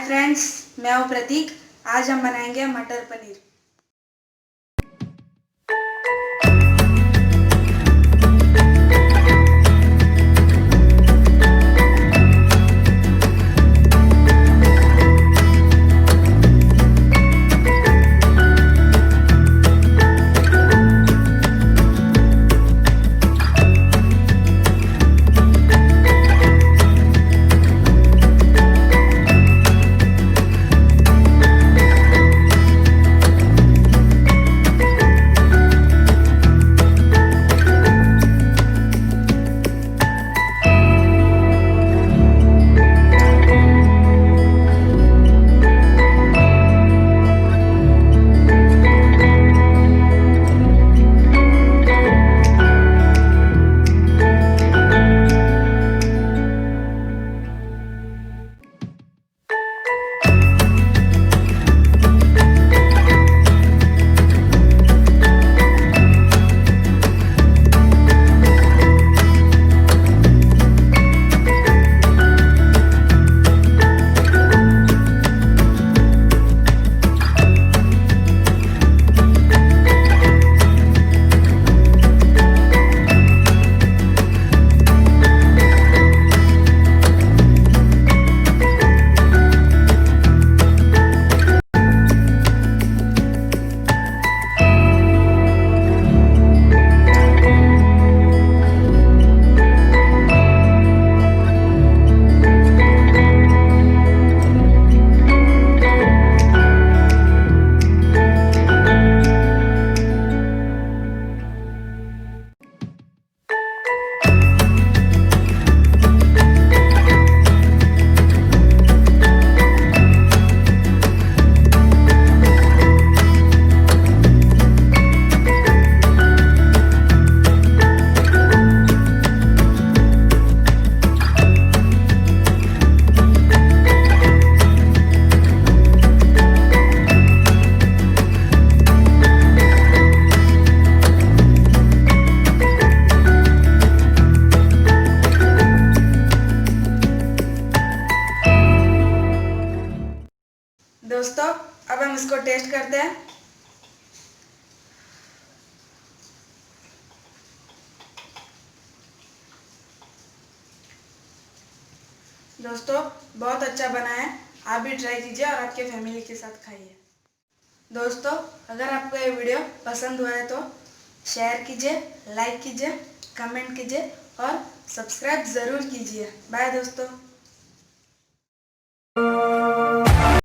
Friends, मैं हूँ प्रतीक। आज हम बनाएंगे मटर पनीर। दोस्तों, अब हम इसको टेस्ट करते हैं। दोस्तों, बहुत अच्छा बना है। आप भी ट्राई कीजिए और आपके फैमिली के साथ खाइए। दोस्तों, अगर आपको ये वीडियो पसंद हुआ है तो शेयर कीजिए, लाइक कीजिए, कमेंट कीजिए और सब्सक्राइब ज़रूर कीजिए। बाय दोस्तों।